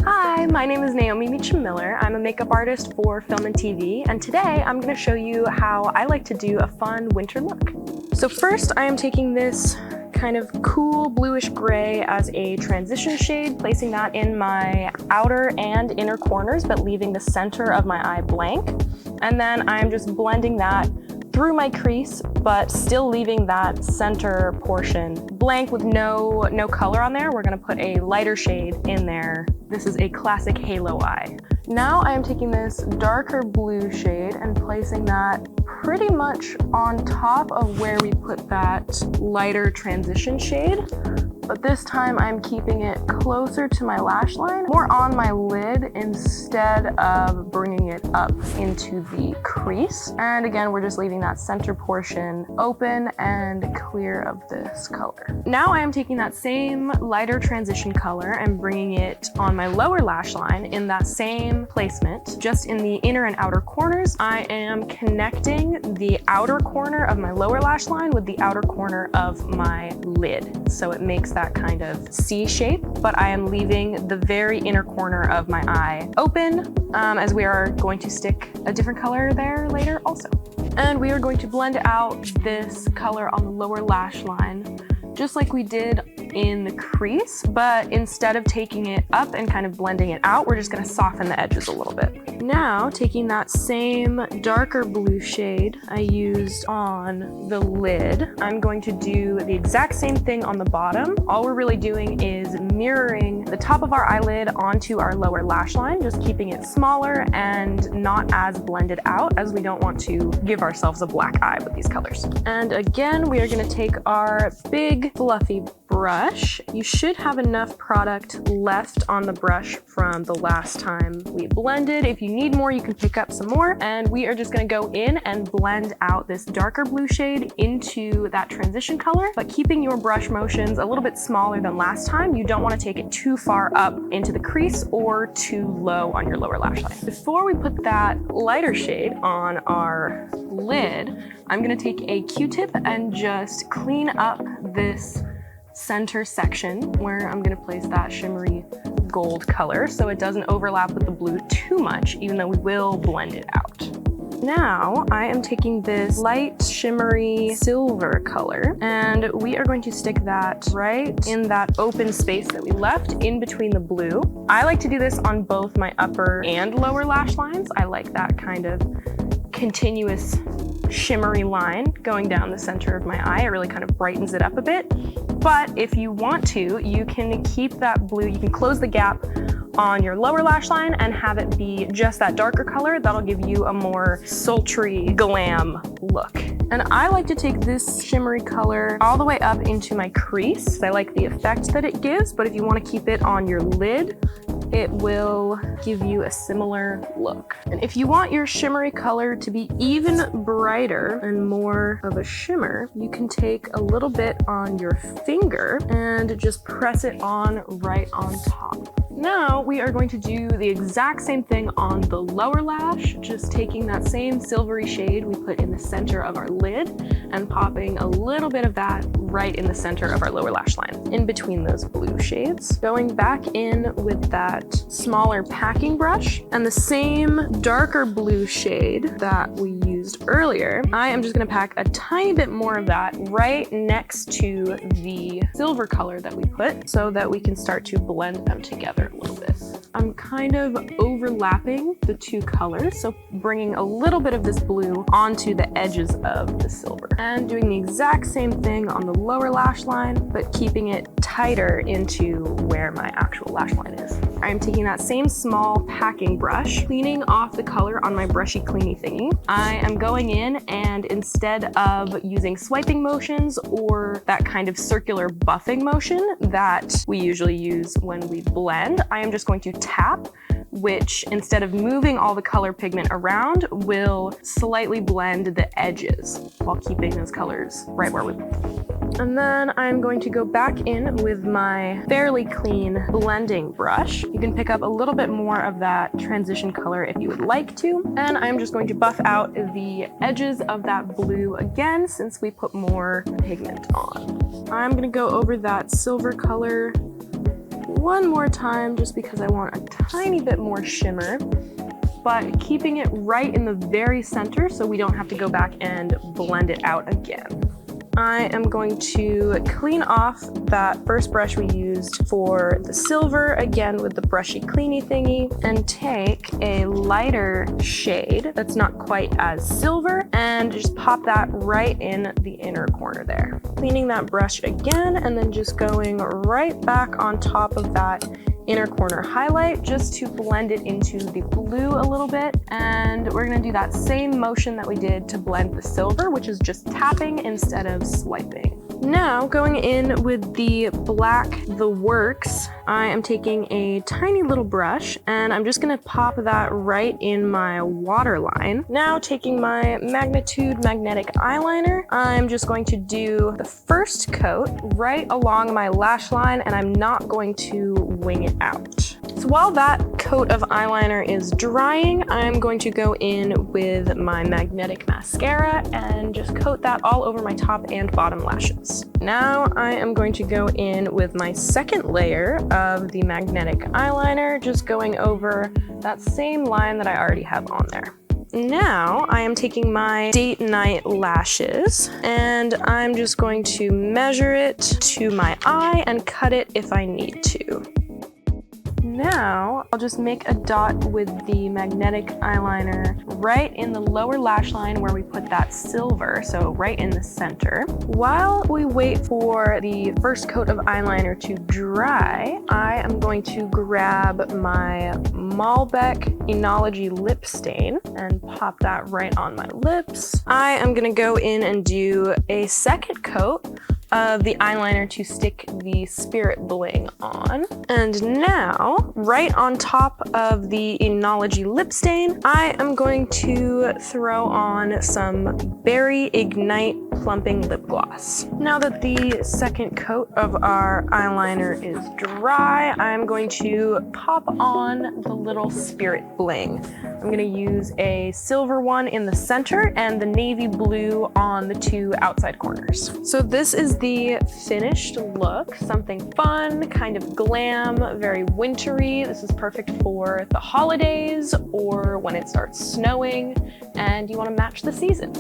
Hi, my name is Naomi Mechem Miller. I'm a makeup artist for film and TV, and today I'm going to show you how I like to do a fun winter look. So first I am taking this kind of cool bluish gray as a transition shade, placing that in my outer and inner corners, but leaving the center of my eye blank. And then I'm just blending that through my crease, but still leaving that center portion blank with no color on there. We're gonna put a lighter shade in there. This is a classic halo eye. Now I am taking this darker blue shade and placing that pretty much on top of where we put that lighter transition shade. But this time I'm keeping it closer to my lash line, more on my lid instead of bringing it up into the crease. And again, we're just leaving that center portion open and clear of this color. Now I am taking that same lighter transition color and bringing it on my lower lash line in that same placement, just in the inner and outer corners. I am connecting the outer corner of my lower lash line with the outer corner of my lid. So it makes that kind of C shape, but I am leaving the very inner corner of my eye open, as we are going to stick a different color there later also. And we are going to blend out this color on the lower lash line, just like we did in the crease, but instead of taking it up and kind of blending it out, we're just gonna soften the edges a little bit. Now, taking that same darker blue shade I used on the lid, I'm going to do the exact same thing on the bottom. All we're really doing is mirroring the top of our eyelid onto our lower lash line, just keeping it smaller and not as blended out, as we don't want to give ourselves a black eye with these colors. And again, we are gonna take our big fluffy brush. You should have enough product left on the brush from the last time we blended. If you need more, you can pick up some more. And we are just gonna go in and blend out this darker blue shade into that transition color, but keeping your brush motions a little bit smaller than last time. You don't wanna take it too far up into the crease or too low on your lower lash line. Before we put that lighter shade on our lid, I'm gonna take a Q-tip and just clean up this center section where I'm gonna place that shimmery gold color so it doesn't overlap with the blue too much, even though we will blend it out. Now I am taking this light shimmery silver color and we are going to stick that right in that open space that we left in between the blue. I like to do this on both my upper and lower lash lines. I like that kind of continuous shimmery line going down the center of my eye. It really kind of brightens it up a bit. But if you want to, you can keep that blue, you can close the gap on your lower lash line and have it be just that darker color. That'll give you a more sultry glam look. And I like to take this shimmery color all the way up into my crease. I like the effect that it gives, but if you want to keep it on your lid, it will give you a similar look. And if you want your shimmery color to be even brighter and more of a shimmer, you can take a little bit on your finger and just press it on right on top. Now we are going to do the exact same thing on the lower lash, just taking that same silvery shade we put in the center of our lid and popping a little bit of that right in the center of our lower lash line, in between those blue shades. Going back in with that smaller packing brush and the same darker blue shade that we used earlier, I am just gonna pack a tiny bit more of that right next to the silver color that we put so that we can start to blend them together a little bit. I'm kind of overlapping the two colors, so bringing a little bit of this blue onto the edges of the silver. And doing the exact same thing on the lower lash line, but keeping it tighter into where my actual lash line is. I'm taking that same small packing brush, cleaning off the color on my brushy cleany thingy. I am going in and instead of using swiping motions or that kind of circular buffing motion that we usually use when we blend, I am just going to tap, which instead of moving all the color pigment around, will slightly blend the edges while keeping those colors right where we want them. And then I'm going to go back in with my fairly clean blending brush. You can pick up a little bit more of that transition color if you would like to. And I'm just going to buff out the edges of that blue again since we put more pigment on. I'm gonna go over that silver color one more time just because I want a tiny bit more shimmer, but keeping it right in the very center so we don't have to go back and blend it out again. I am going to clean off that first brush we used for the silver, again with the brushy cleany thingy, and take a lighter shade that's not quite as silver and just pop that right in the inner corner there. Cleaning that brush again and then just going right back on top of that inner corner highlight just to blend it into the blue a little bit. And we're gonna do that same motion that we did to blend the silver, which is just tapping instead of swiping. Now, going in with the black The Works, I am taking a tiny little brush and I'm just gonna pop that right in my waterline. Now, taking my Magnitude Magnetic Eyeliner, I'm just going to do the first coat right along my lash line, and I'm not going to wing it out. So while that coat of eyeliner is drying, I'm going to go in with my magnetic mascara and just coat that all over my top and bottom lashes. Now I am going to go in with my second layer of the magnetic eyeliner, just going over that same line that I already have on there. Now I am taking my Date Night lashes and I'm just going to measure it to my eye and cut it if I need to. Now, I'll just make a dot with the magnetic eyeliner right in the lower lash line where we put that silver, so right in the center. While we wait for the first coat of eyeliner to dry, I am going to grab my Malbec Enology lip stain and pop that right on my lips. I am gonna go in and do a second coat of the eyeliner to stick the Spirit Bling on. And now, right on top of the Enology lip stain, I am going to throw on some Berry Ignite Plumping Lip Gloss. Now that the second coat of our eyeliner is dry, I'm going to pop on the little Spirit Bling. I'm gonna use a silver one in the center and the navy blue on the two outside corners. So this is the finished look, something fun, kind of glam, very wintry. This is perfect for the holidays or when it starts snowing and you want to match the season.